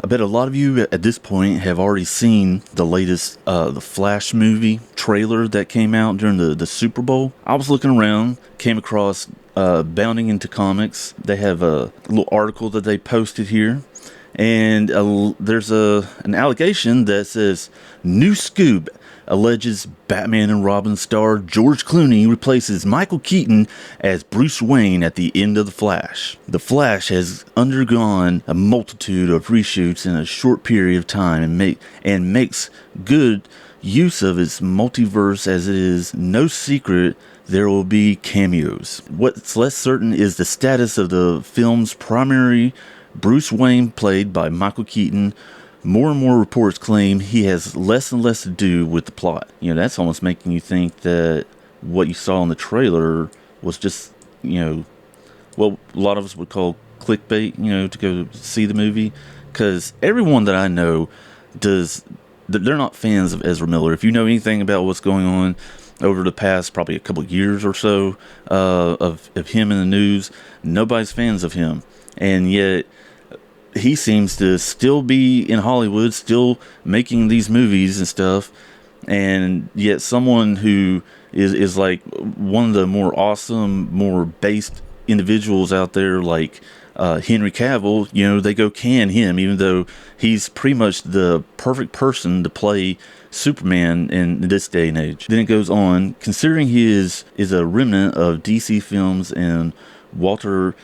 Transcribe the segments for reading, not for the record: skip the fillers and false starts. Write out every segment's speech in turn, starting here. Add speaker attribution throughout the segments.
Speaker 1: I bet a lot of you at this point have already seen the latest the Flash movie trailer that came out during the Super Bowl. I was looking around, came across Bounding into Comics. They have a little article that they posted here. And there's an allegation that says, new scoop alleges Batman and Robin star George Clooney replaces Michael Keaton as Bruce Wayne at the end of The Flash. The Flash has undergone a multitude of reshoots in a short period of time and makes good use of its multiverse, as it is no secret there will be cameos. What's less certain is the status of the film's primary Bruce Wayne, played by Michael Keaton. More and more reports claim he has less and less to do with the plot. You know, that's almost making you think that what you saw in the trailer was just, what a lot of us would call clickbait, to go see the movie. Because everyone that I know they're not fans of Ezra Miller. If you know anything about what's going on over the past probably a couple of years or so of him in the news, nobody's fans of him. And yet he seems to still be in Hollywood, still making these movies and stuff. And yet someone who is like one of the more awesome, more based individuals out there, like Henry Cavill, they go can him, even though he's pretty much the perfect person to play Superman in this day and age. Then it goes on, considering he is a remnant of DC films and Walter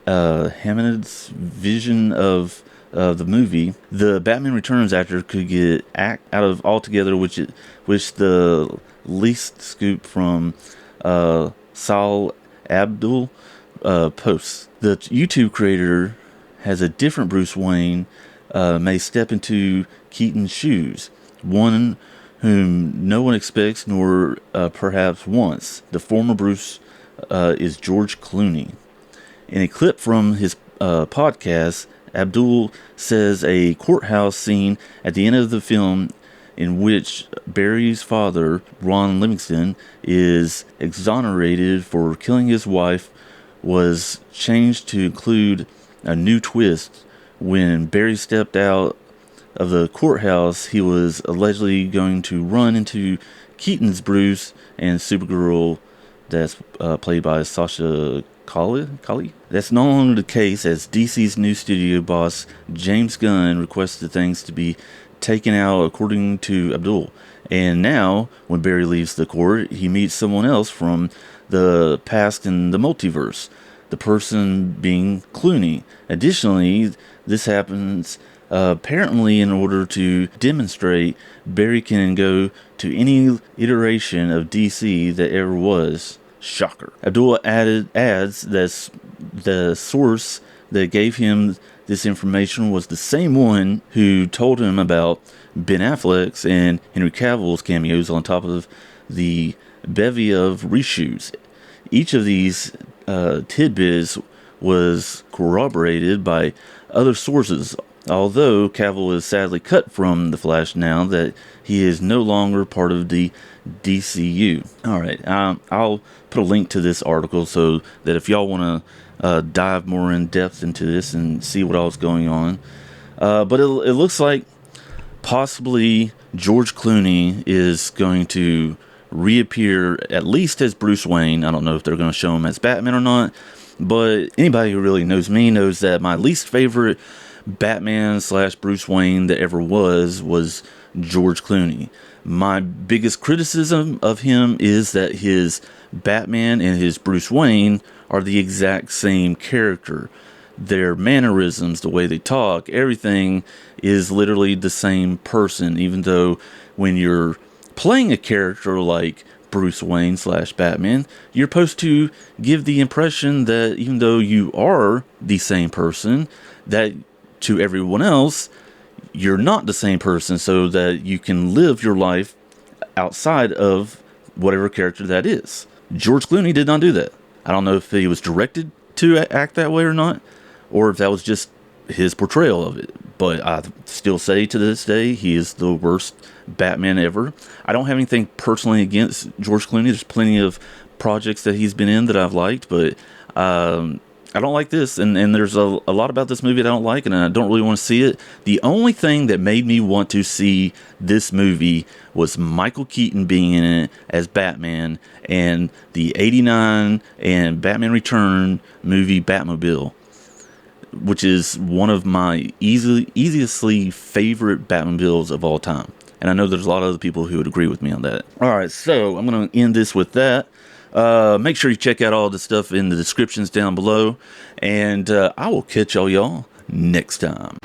Speaker 1: Hammond's vision of the movie, the Batman Returns actor could get out of altogether, which the least scoop from Saul Abdul posts. The YouTube creator has a different Bruce Wayne may step into Keaton's shoes, one whom no one expects nor perhaps wants. The former Bruce is George Clooney. In a clip from his podcast, Abdul says a courthouse scene at the end of the film in which Barry's father, Ron Livingston, is exonerated for killing his wife was changed to include a new twist. When Barry stepped out of the courthouse, he was allegedly going to run into Keaton's Bruce and Supergirl, that's played by Sasha Calle. That's no longer the case, as DC's new studio boss James Gunn requested things to be taken out, according to Abdul. And now, when Barry leaves the court, he meets someone else from the past in the multiverse, the person being Clooney. Additionally, this happens apparently in order to demonstrate Barry can go to any iteration of DC that ever was. Shocker. Abdul adds that the source that gave him this information was the same one who told him about Ben Affleck's and Henry Cavill's cameos, on top of the bevy of reshoots. Each of these tidbits was corroborated by other sources, although Cavill is sadly cut from The Flash now that he is no longer part of the DCU. Alright, I'll put a link to this article so that if y'all want to dive more in depth into this and see what all's going on. But it looks like possibly George Clooney is going to reappear at least as Bruce Wayne. I don't know if they're going to show him as Batman or not, but anybody who really knows me knows that my least favorite Batman / Bruce Wayne that ever was George Clooney. My biggest criticism of him is that his Batman and his Bruce Wayne are the exact same character. Their mannerisms, the way they talk, everything is literally the same person, even though when you're playing a character like Bruce Wayne / Batman, you're supposed to give the impression that even though you are the same person, that to everyone else, you're not the same person, so that you can live your life outside of whatever character that is. George Clooney did not do that. I don't know if he was directed to act that way or not, or if that was just his portrayal of it. But I still say to this day, he is the worst Batman ever. I don't have anything personally against George Clooney. There's plenty of projects that he's been in that I've liked, but I don't like this, and there's a lot about this movie that I don't like, and I don't really want to see it. The only thing that made me want to see this movie was Michael Keaton being in it as Batman, and the '89 and Batman Return movie Batmobile, which is one of my easiestly favorite Batmobiles of all time. And I know there's a lot of other people who would agree with me on that. All right, so I'm going to end this with that. Make sure you check out all the stuff in the descriptions down below, and I will catch y'all next time.